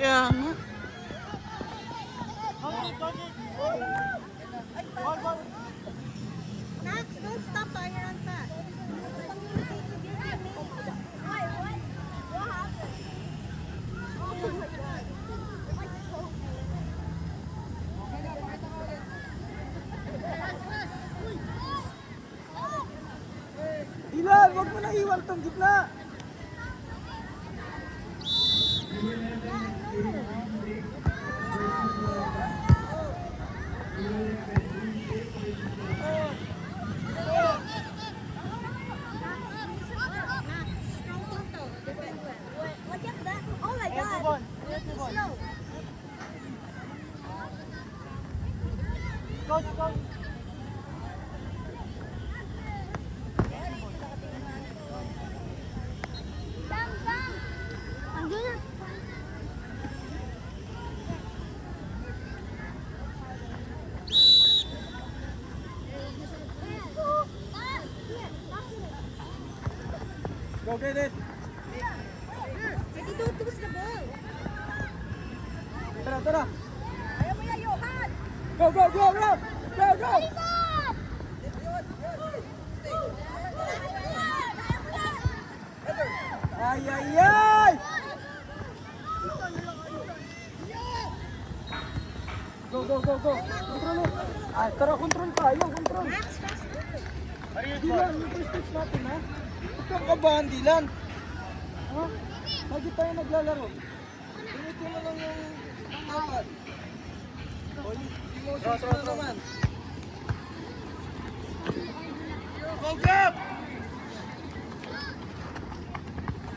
Kaya nga. Max, don't stop fire on that. Communicate with your teammates. Why? What? What happened? Oh my god. Like so Hilal, wag mo na iwan tong gitna. Look at that. Oh my god. He's slow. Sam, Sam. Andun. Go get it. Ready, don't lose the ball. Tara, tara. Ayaw mo yan, Johan. Go, go, go, go. Go, go. Stop! Ay, ay, ay. Go, go, go, go. Control it. Ay, tara, control tayo, control. Max, faster. Dilan, yung prestige natin, ha? Huwag kang kabahan, Dilan. Ha? Lagi tayo naglalaro. Gamitin mo lang yung pangkapan. Emotions na naman. Go, Gab!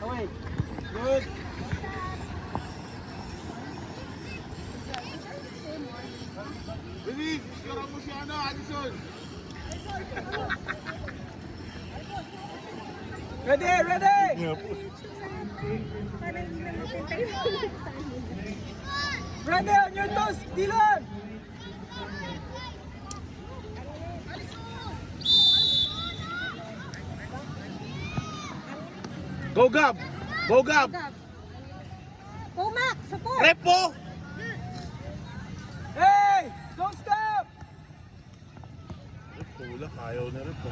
Okay. Good. Bilis, iskara mo si Addison. Ready, ready! Para hindi na matintay mo. Ready on your toes, Dilan! Go Gab! Go Gab! Go, Max, support. Repo! Hey! Don't stop! Kulang, ayaw na rin po.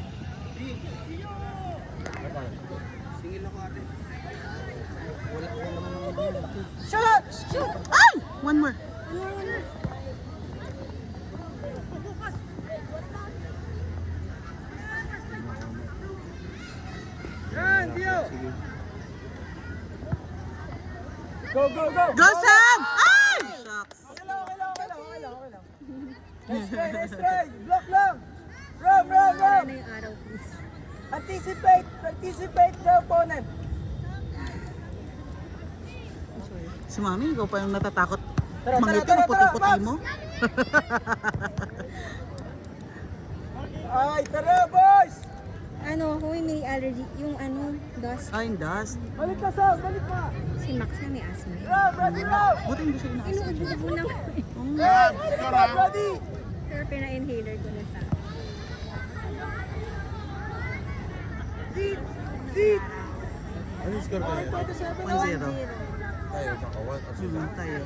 Shot! Shoot! Ay! One more. Yan, Dio! Go, go, go! Go, Sam! Ay! Shucks. Okay lang, okay lang, okay lang, okay lang, okay lang. Nice try, nice try! Block lang! Ram, ram, ram! Ano yung araw, please? Anticipate the opponent! Si Mami, ikaw pa yung natatakot. Tara, Mangiti tara, mo, tara, puti-puti Max! mo. Ay, tara, boys! Ano, huy, may allergy. Yung ano, dust. Ay, dust. Balik ka, Sam! Balik ka! Si Max na may asthma. Ram, ready, Ram! Buti hindi siya inaasa. Inuubo na ko. Hey, Ram, ready! Pero pina-inhaler ko na siya. Seat! Seat! Ano yung score Okay, kaya? 27 1-0. Tayo, nakawan. At sila. Tayo.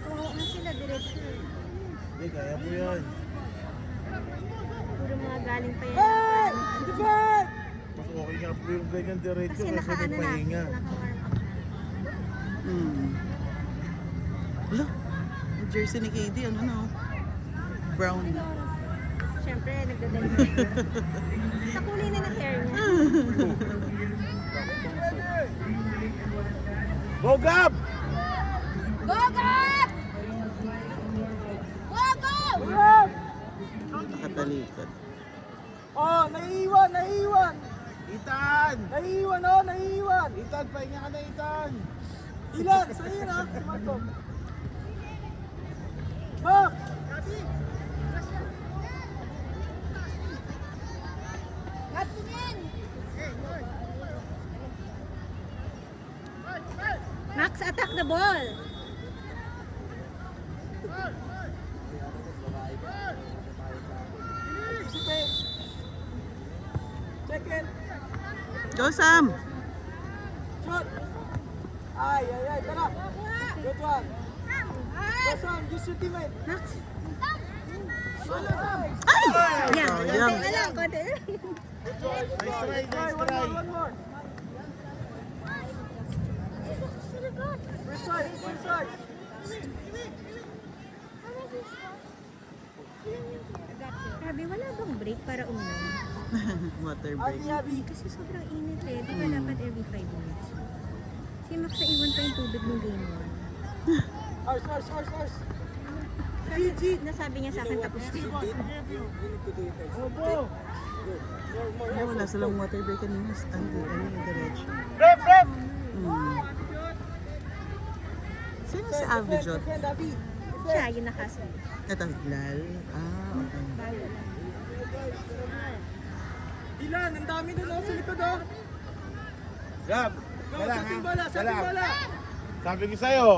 Oo na sila, diretso. Hindi, kaya mo yan. Puro mga galing pa yan. Hey! Defend! Mas okay nga po yung ganyan diretso Kasi kasi naka-ano na, nagpahinga. naka-warm up. Wala. Ang jersey ni KD, ano na? Brown. Siyempre, nagdadala. Sa kulay na ng hair niya. Go Gab! Go, Gab! Go, go! Ram! Nakatalikod. Oh, naiiwan, naiiwan! Itan! Naiiwan, oh, naiiwan! Itan, pahinga ka na Itan! Ilan? Sa'yo na, si Marco. Max! Max, attack the ball. Check it. Go, Sam! Shot. Ay, tara. Good one. Go, Sam. Use your teammate. Max. Ay! Yan. Sayang. Konti na lang. Konti na lang. Nice try, nice One try. more. Precise, precise. Sabi, wala bang break para uminom? Water Abi, break. Abi. Kasi sobrang init eh. Di ba dapat every 5 minutes? Si Max na iwan pa yung tubig ng game 1. Ours. Nasabi niya sa akin tapos na. Opo. Ay, wala silang water break kanina. Ano yung diretso? Rep. Sino si Avi Jot? Defend, Abi. Siya, yung nakaso. Ito, Lal. Ah, okay. Bago lang. Dilan, ang dami na lang sa likod, oh. Gab, Go, salang sa ha. bala, sa Salang. bala. Sabi ko sa'yo.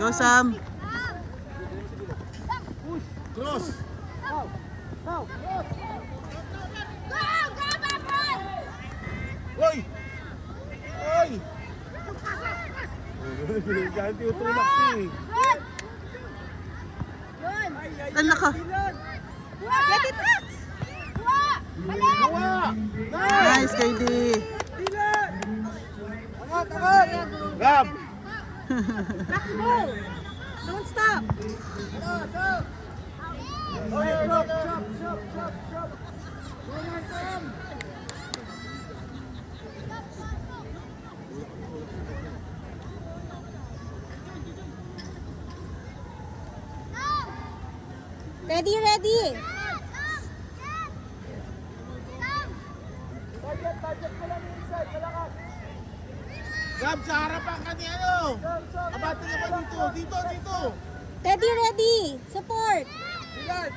Go, Sam! Cross. Now. Hoy! Hoy! Kahit tinutulak siya eh. Ang laka! Dilan. Get it, Max! Gawa! Nice, KD! Dilan. Angat. Gab! Max, go! Don't stop! Oy, chop. Go na, Sam. Ready! Target ko lang inside, malakas. Gab, sa harapan ka ni ano? Abati ka pa dito. Dito. Ready! Support! Dilan,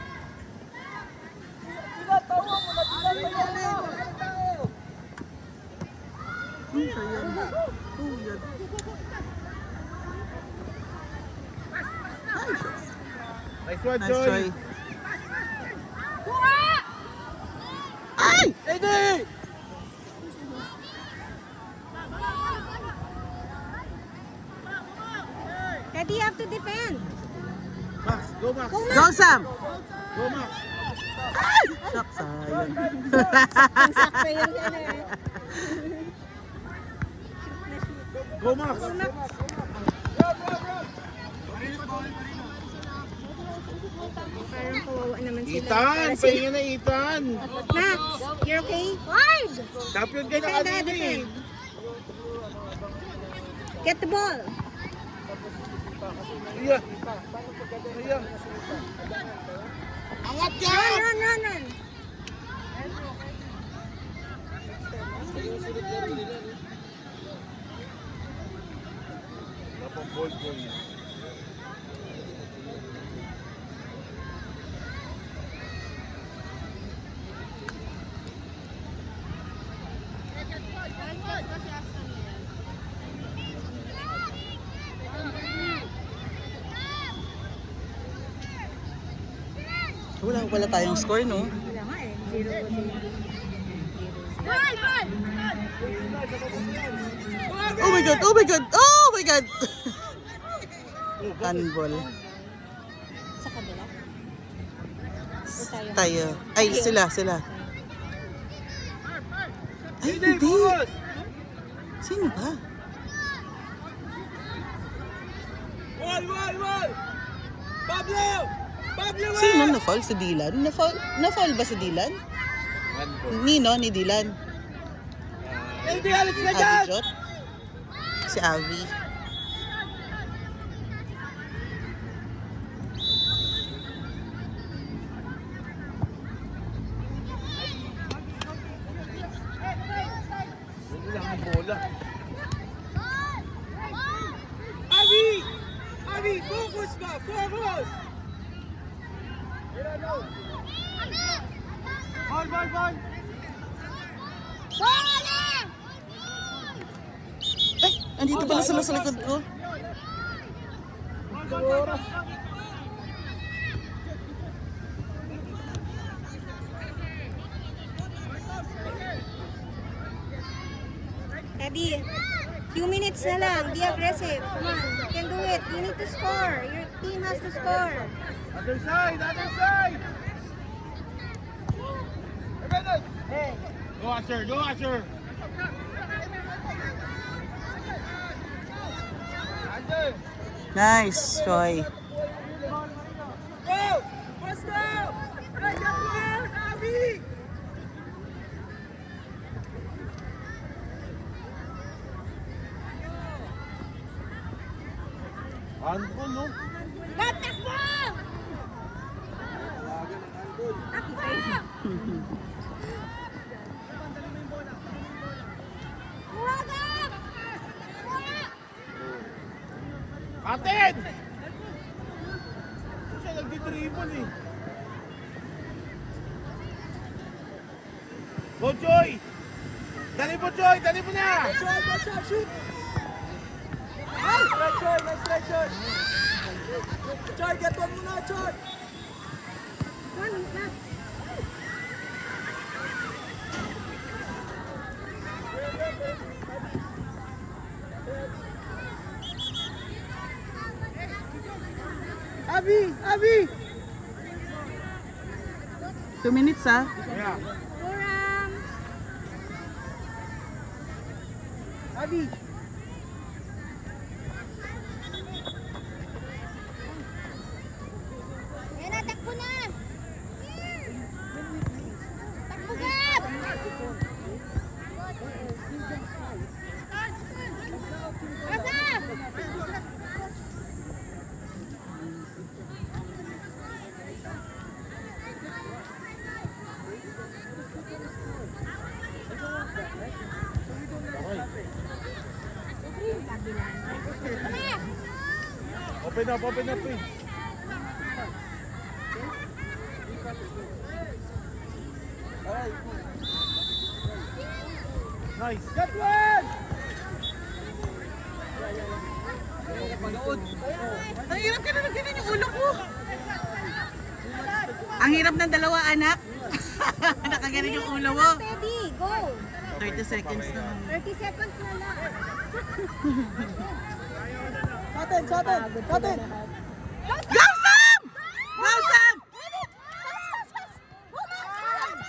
tawa mo na. Dilan, tawa mo. Sayang. Oh, yan. Nice. Nice one, Nice Joy. try. Ay! Eddie! Ready, you have to defend! Max, go Max. Go, Sam! Go Max. Ay! Shock, sayang. Ang sakto yun yan eh. Go Max. Parang kawawa naman sila. Ethan, pahinga na Ethan. Max, you're okay? Wide! Champion ka na Defend, kanina eh. defend. Get the ball! Iya. Angat ka! Run! Napang ball niya. Wala tayong score, no? Wala nga eh. 0-0. Oh my God! Oh my God! Oh my God! Handball. Sa kabila? O tayo? Tayo. Ay, sila. Ay, hindi. Sino ba? Wall! Pablo! Sino na-fall? Si Dylan? Na-fall ba si Dylan? Ni Dylan. Eddie, alis ka dyan! Avi Jot? Si Avi. Huwag lang ang bola. Abi, focus ba? Focus! Ball! Ay, andito pala sila sa likod ko. Teddy, few minutes na lang. Be aggressive. Come on. You can do it. You need to score. Your team has to score. Other side, other side! Go Asher, go Asher! Nice, Troy. Go! Pass now! Right, get one! Abby! Handball, no? Gat, takbo! Takbo! Huwag! Atin! Siya nagdi-dribble eh. Go Joy! Dali mo Joy! Dali mo na! Choy, go Choy, shoot! Nice try, Choy! Nice try, Choy! Choy, get one muna, Choy! Abby! Abby! 2 minutes, ah. Yeah. Turam! Abby! Yan na, takbo na! Takbo, Gab! Asa! Open up, please. Nice. Get one! Ang hirap ka na ganyan yung ulo ko. Ang hirap ng dalawa, anak. Nakaganon yung ulo mo. Teddy, go! 30 seconds na. 30 seconds na lang. Sa atin, sa atin, sa atin! Go, Sam! Go, Sam!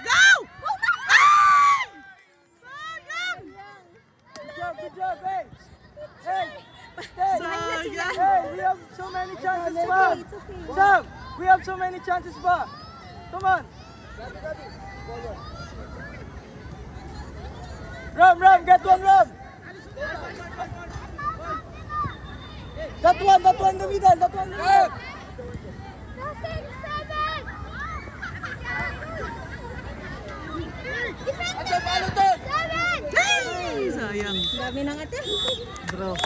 Go! Ay! Sayang! Good job, hey! Hey! Hey! Sayang! Hey, we have so many chances pa! It's okay. Sam, we have so many chances pa! Come on! Ram, get one, Ram! That one in the middle, that one in the middle! Crossing 7! Defender! 7! Ay! Sayang. Dami ng ate. Bro.